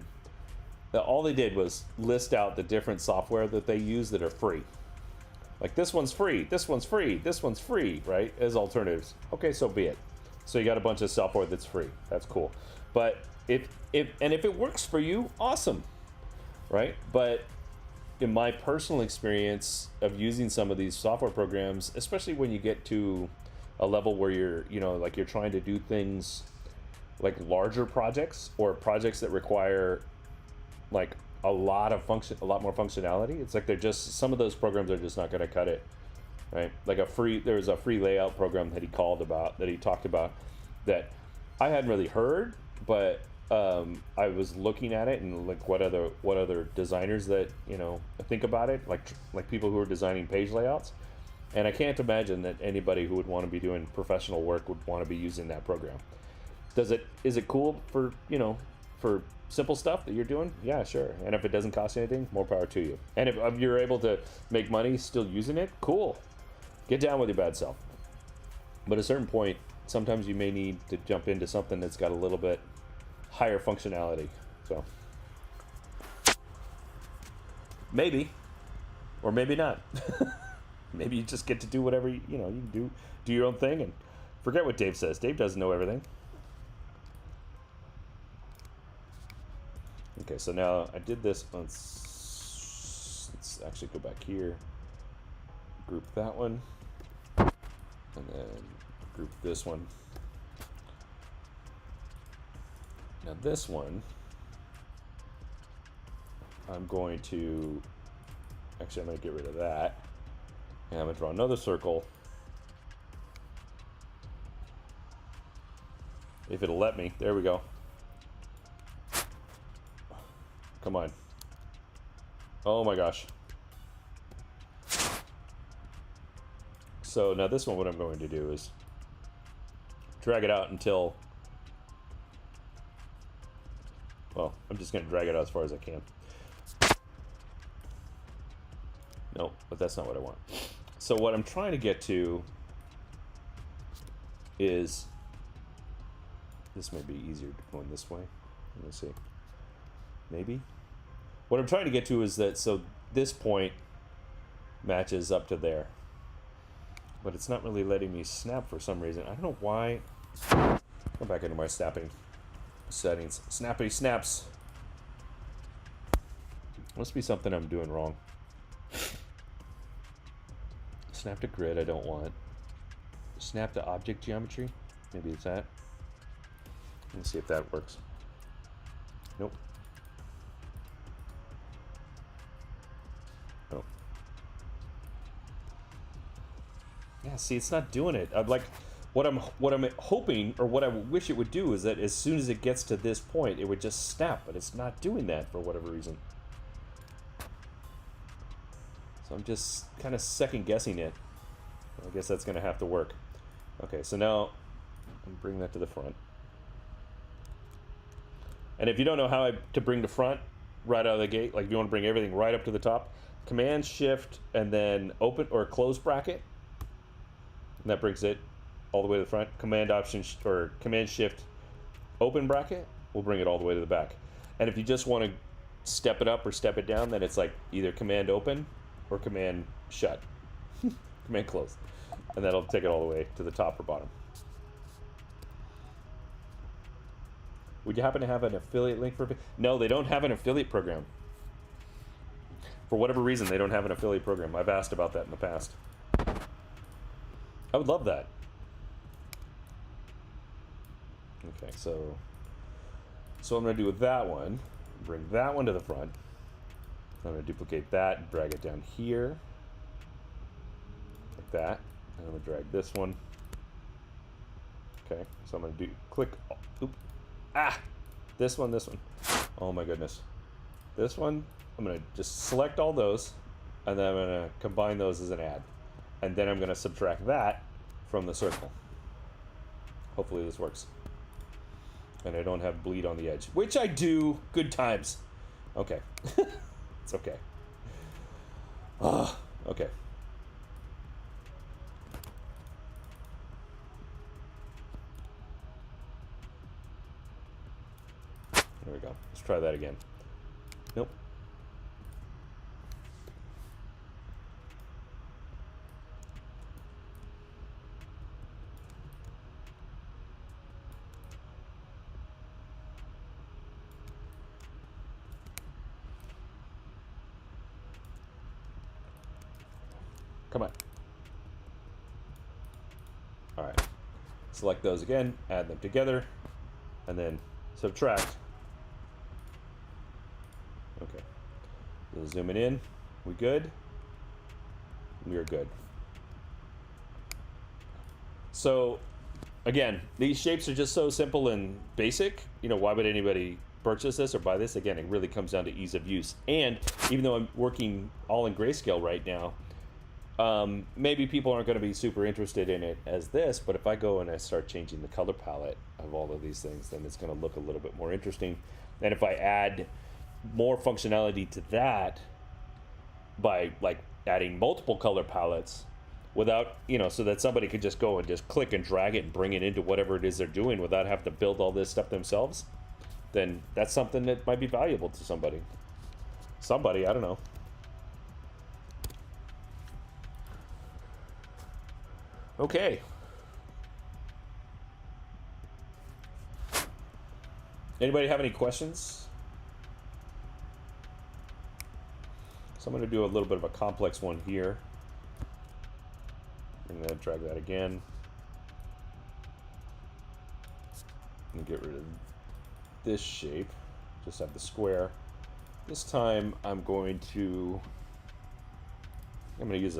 that all they did was list out the different software that they use that are free. Like this one's free, this one's free, this one's free, right? As alternatives. Okay, so be it. So you got a bunch of software that's free. That's cool. But if it works for you, awesome, right? But in my personal experience of using some of these software programs, especially when you get to a level where you're, you know, like you're trying to do things like larger projects or projects that require like a lot more functionality. It's like they're just, some of those programs are just not going to cut it, right? Like there was a free layout program that he talked about that I hadn't really heard but I was looking at it and like what other designers that think about it, like people who are designing page layouts, and I can't imagine that anybody who would want to be doing professional work would want to be using that program. Is it cool for for simple stuff that you're doing? Yeah, sure. And if it doesn't cost you anything, more power to you. And if you're able to make money still using it, cool. Get down with your bad self. But at a certain point, sometimes you may need to jump into something that's got a little bit higher functionality. So maybe, or maybe not. Maybe you just get to do whatever you can do your own thing and forget what Dave says. Dave doesn't know everything. Okay, so now I did this. Let's actually go back here. Group that one, and then group this one. Now this one, I'm going to get rid of that, and I'm going to draw another circle. If it'll let me. There we go. Come on. Oh my gosh. So now this one, what I'm going to do is drag it out until, well, I'm just going to drag it out as far as I can. No, but that's not what I want. So what I'm trying to get to is, this may be easier going this way. Let me see. Maybe. What I'm trying to get to is that, so this point matches up to there. But it's not really letting me snap for some reason. I don't know why. Go back into my snapping settings. Snappity snaps. Must be something I'm doing wrong. Snap to grid, I don't want. Snap to object geometry. Maybe it's that. Let me see if that works. Nope. Oh. Yeah, see, it's not doing it. I'm like, what I'm hoping, or what I wish it would do, is that as soon as it gets to this point, it would just snap, but it's not doing that for whatever reason. So I'm just kind of second guessing it. I guess that's going to have to work. Okay, so now I'm bring that to the front. And if you don't know how to bring the front right out of the gate, like if you want to bring everything right up to the top, Command Shift and then open or close bracket, and that brings it all the way to the front. Command Shift open bracket will bring it all the way to the back. And if you just want to step it up or step it down, then it's like either Command open or Command shut, Command close, and that'll take it all the way to the top or bottom. Would you happen to have an affiliate link for? No, they don't have an affiliate program. For whatever reason, they don't have an affiliate program. I've asked about that in the past. I would love that. Okay, so I'm going to do with that one, bring that one to the front. I'm going to duplicate that and drag it down here, like that. And I'm going to drag this one. Okay, so I'm going to click, this one. Oh my goodness. This one, I'm going to just select all those, and then I'm going to combine those as an add. And then I'm going to subtract that from the circle. Hopefully this works. And I don't have bleed on the edge, which I do. Good times. Okay. It's okay. Okay. There we go. Let's try that again. Nope. Come on. All right. Select those again, add them together, and then subtract. Okay. So zooming in. We good? We are good. So again, these shapes are just so simple and basic. You know, why would anybody purchase this or buy this? Again, it really comes down to ease of use. And even though I'm working all in grayscale right now, maybe people aren't going to be super interested in it as this, but if I go and I start changing the color palette of all of these things, then it's going to look a little bit more interesting. And if I add more functionality to that by like adding multiple color palettes without, you know, so that somebody could just go and just click and drag it and bring it into whatever it is they're doing without having to build all this stuff themselves, then that's something that might be valuable to somebody. I don't know. Okay. Anybody have any questions? So I'm going to do a little bit of a complex one here. I'm going to drag that again. And get rid of this shape. Just have the square. This time I'm going to use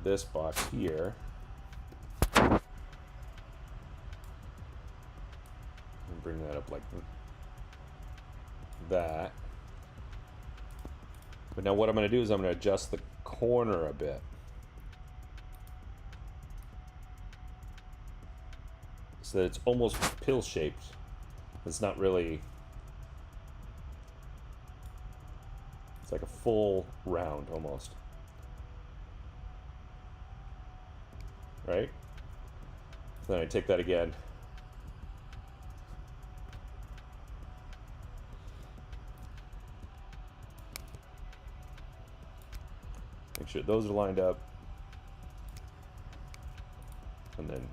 this box here. And bring that up like that. But now what I'm going to do is I'm going to adjust the corner a bit. So that it's almost pill shaped. It's not really, it's like a full round almost. Right? Then I take that again. Make sure those are lined up. And then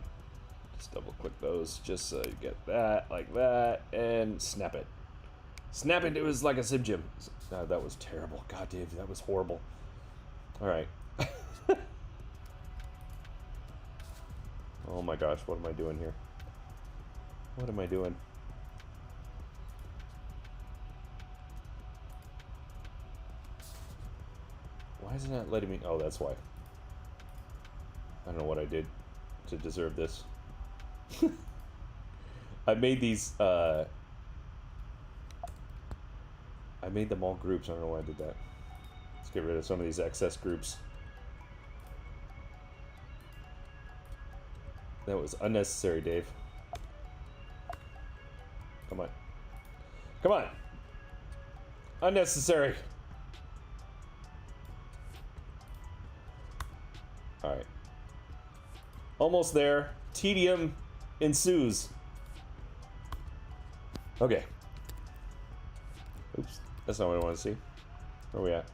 just double click those just so you get that, like that, and snap it. Snap it, it was like a sim gym. That was terrible. God, Dave, that was horrible. All right. Oh my gosh, what am I doing here? What am I doing? Why is it not letting me? Oh, that's why. I don't know what I did to deserve this. I made these, I made them all groups. I don't know why I did that. Let's get rid of some of these excess groups. That was unnecessary, Dave. Come on. Come on. Unnecessary. All right. Almost there. Tedium ensues. Okay. Oops. That's not what I want to see. Where are we at?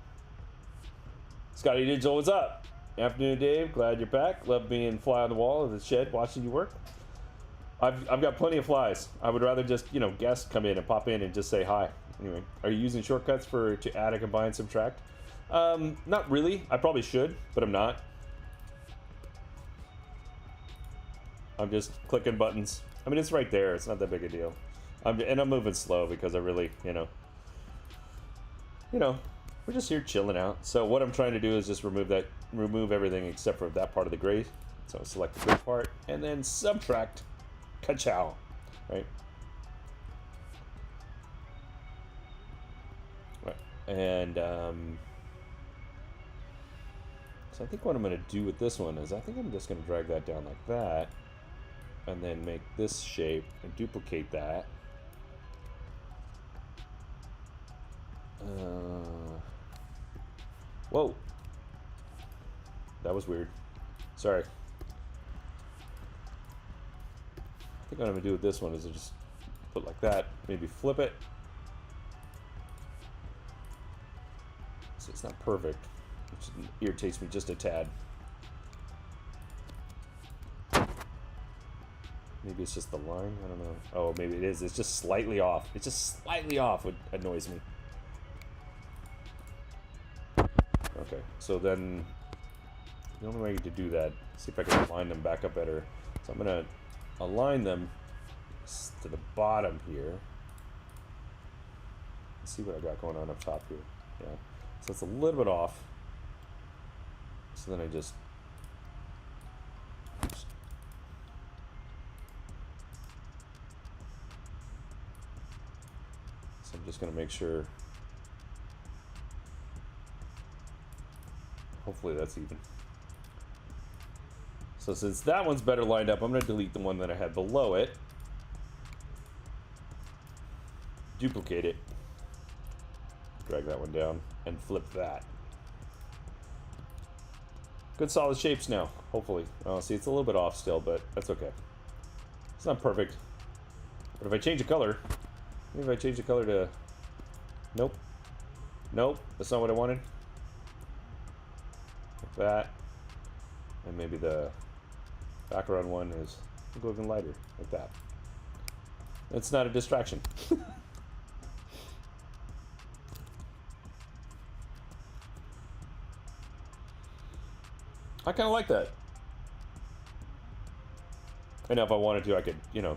Scotty Digital, what's up? Afternoon, Dave. Glad you're back. Love being fly on the wall of the shed watching you work. I've got plenty of flies. I would rather just, you know, guests come in and pop in and just say hi. Anyway, are you using shortcuts to add and combine, subtract? Not really. I probably should, but I'm not. I'm just clicking buttons. I mean, it's right there. It's not that big a deal. I'm moving slow because I really, you know, we're just here chilling out. So what I'm trying to do is just remove everything except for that part of the gray. So select the gray part and then subtract. Ka-chow, right? Right. And so I think what I'm going to do with this one is I think I'm just going to drag that down like that. And then make this shape and duplicate that. Whoa. That was weird. Sorry. I think what I'm going to do with this one is just put like that. Maybe flip it. So it's not perfect, which irritates me just a tad. Maybe it's just the line. I don't know. Oh, maybe it is. It's just slightly off. It's just slightly off. What annoys me. Okay, so then the only way to do that, see if I can line them back up better. So I'm going to align them to the bottom here. Let's see what I got going on up top here. Yeah, so it's a little bit off. So then I just just gonna make sure. Hopefully that's even. So since that one's better lined up, I'm gonna delete the one that I had below it. Duplicate it. Drag that one down and flip that. Good solid shapes now, hopefully. Oh, see, it's a little bit off still, but that's okay. It's not perfect. But if I change the color, maybe if I change the color to... Nope. Nope, that's not what I wanted. Like that. And maybe the background one is... We'll go even lighter, like that. It's not a distraction. I kind of like that. And if I wanted to, I could, you know,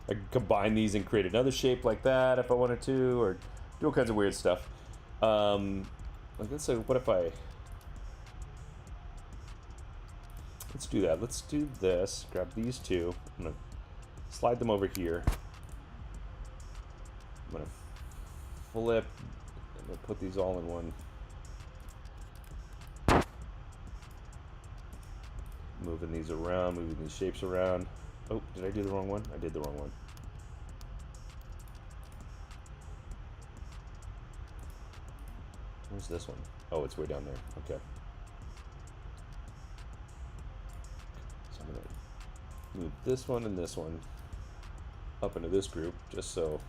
I could combine these and create another shape like that if I wanted to, or do all kinds of weird stuff. Like, let's say, what if I... Let's do that. Let's do this. Grab these two. I'm going to slide them over here. I'm going to flip. I'm going to put these all in one. Moving these around, moving these shapes around. Oh, did I do the wrong one? I did the wrong one. Where's this one? Oh, it's way down there. Okay. So I'm going to move this one and this one up into this group, just so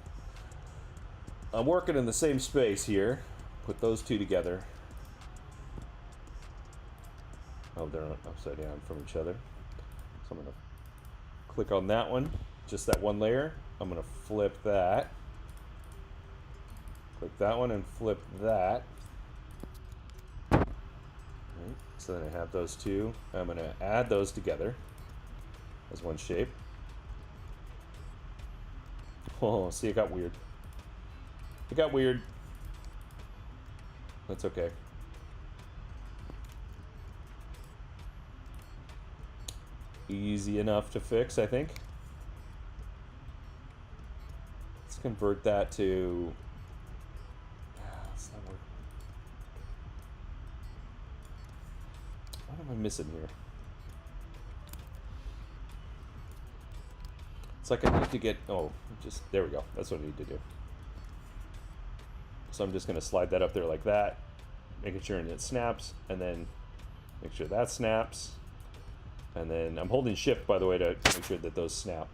I'm working in the same space here. Put those two together. Oh, they're upside down from each other. So I'm going to click on that one, just that one layer. I'm going to flip that. Click that one and flip that. Right. So then I have those two. I'm going to add those together as one shape. Oh, see, it got weird. It got weird. That's okay. Easy enough to fix, I think. Let's convert that to... That's not working. What am I missing here? It's like I need to get... Oh, just... There we go. That's what I need to do. So I'm just going to slide that up there like that, making sure it snaps, and then make sure that snaps. And then I'm holding shift, by the way, to make sure that those snap.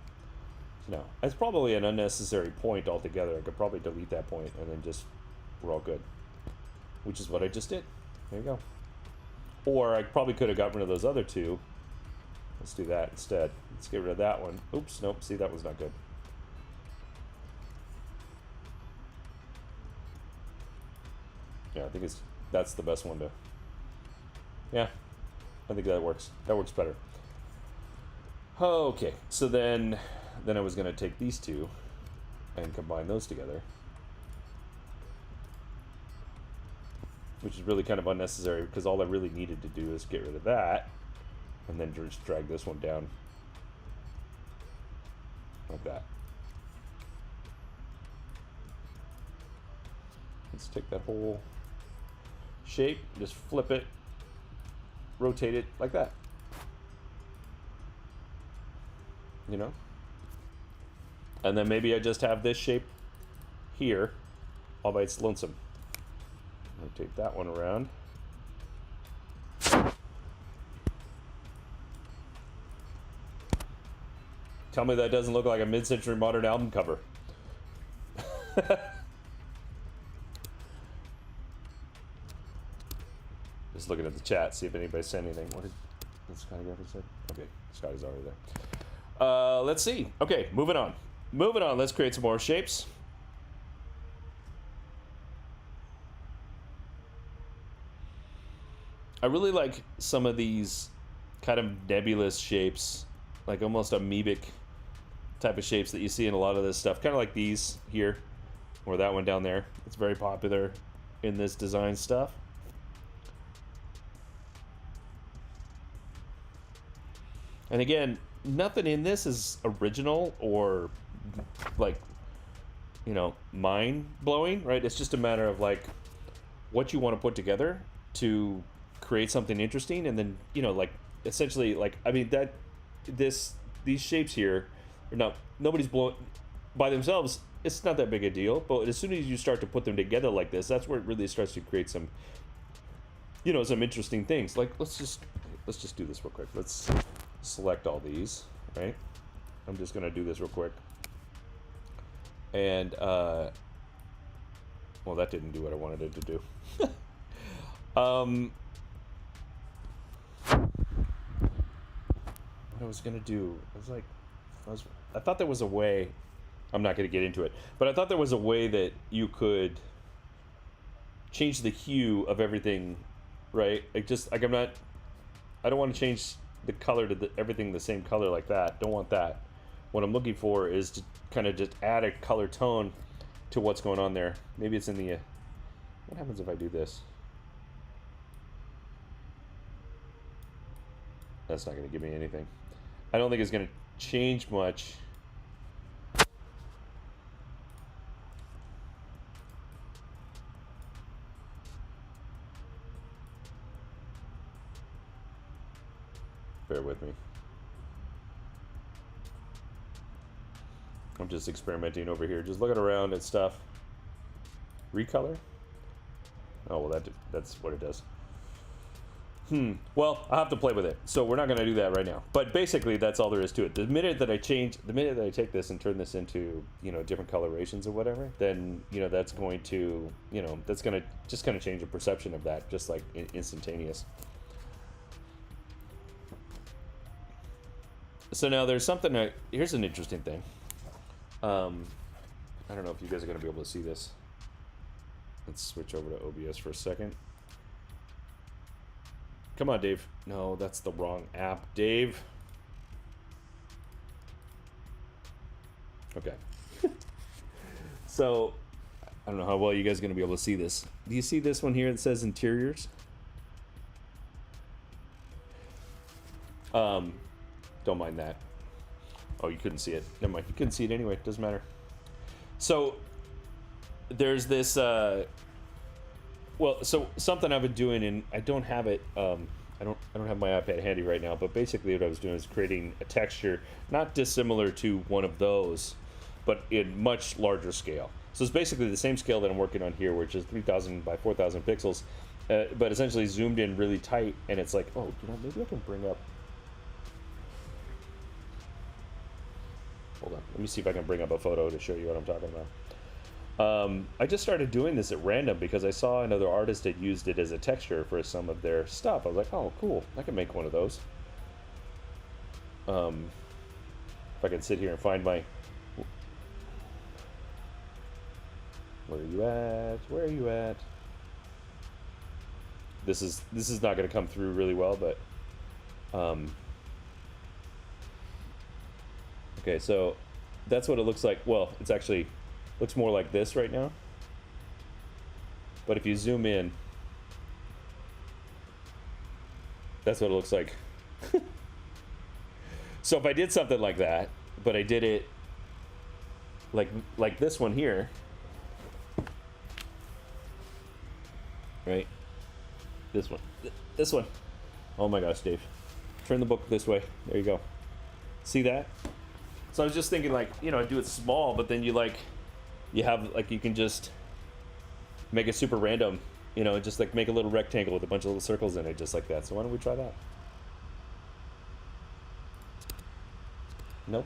No, it's probably an unnecessary point altogether. I could probably delete that point and then just, we're all good. Which is what I just did. There you go. Or I probably could have got rid of those other two. Let's do that instead. Let's get rid of that one. Oops, nope, see, that was not good. Yeah, I think that's the best one to... Yeah, I think that works. That works better. Okay, so then I was going to take these two and combine those together, which is really kind of unnecessary because all I really needed to do is get rid of that and then just drag this one down like that. Let's take that whole shape, just flip it, rotate it like that. You know? And then maybe I just have this shape here all by its lonesome. Rotate that one around. Tell me that doesn't look like a mid-century modern album cover. Just looking at the chat, see if anybody said anything. What did Scotty Graphic say? Okay, Scotty's already there. Let's see. Okay, moving on. Moving on, let's create some more shapes. I really like some of these kind of nebulous shapes, like almost amoebic type of shapes that you see in a lot of this stuff. Kind of like these here, or that one down there. It's very popular in this design stuff. And again, nothing in this is original or like you know, mind blowing, right? It's just a matter of like what you want to put together to create something interesting, and then, you know, like essentially, like, I mean, that these shapes here are not, nobody's blown by themselves. It's not that big a deal, but as soon as you start to put them together like this, that's where it really starts to create some, you know, some interesting things. Like, let's just do this real quick. Let's select all these, right? I'm just gonna do this real quick. And well, that didn't do what I wanted it to do. What I was gonna do, I thought there was a way. I'm not gonna get into it, but I thought there was a way that you could change the hue of everything, right? Like, just like, I don't want to change the color to everything the same color like that. Don't want that. What I'm looking for is to kind of just add a color tone to what's going on there. Maybe it's in the, what happens if I do this? That's not going to give me anything. I don't think it's going to change much. Bear with me. I'm just experimenting over here, just looking around at stuff. Recolor? Oh, well, that's what it does. Well, I'll have to play with it, so we're not going to do that right now. But basically, that's all there is to it. The minute that I take this and turn this into, you know, different colorations or whatever, then, you know, that's going to, you know, that's going to just kind of change the perception of that, just like instantaneous. So now there's something, here's an interesting thing. I don't know if you guys are going to be able to see this. Let's switch over to OBS for a second. Come on, Dave. No, that's the wrong app, Dave. Okay. So, I don't know how well you guys are going to be able to see this. Do you see this one here that says interiors? Don't mind that. Oh, you couldn't see it. Never mind. You couldn't see it anyway. Doesn't matter. So, there's this, well, so something I've been doing, and I don't have it, I don't have my iPad handy right now, but basically what I was doing is creating a texture not dissimilar to one of those, but in much larger scale. So it's basically the same scale that I'm working on here, which is 3000 by 4000 pixels, but essentially zoomed in really tight, and it's like, oh, you know, maybe I can bring up, hold on, let me see if I can bring up a photo to show you what I'm talking about. I just started doing this at random because I saw another artist had used it as a texture for some of their stuff. I was like, oh, cool, I can make one of those. If I can sit here and find my... Where are you at? Where are you at? This is not going to come through really well, but... Okay, so that's what it looks like. Well, it's actually... looks more like this right now. But if you zoom in, that's what it looks like. So if I did something like that, but I did it like this one here, right? This one. Oh my gosh, Dave. Turn the book this way. There you go. See that? So I was just thinking, like, you know, I do it small, but then you have, like, you can just make it super random, you know, just like make a little rectangle with a bunch of little circles in it, just like that. So why don't we try that? Nope.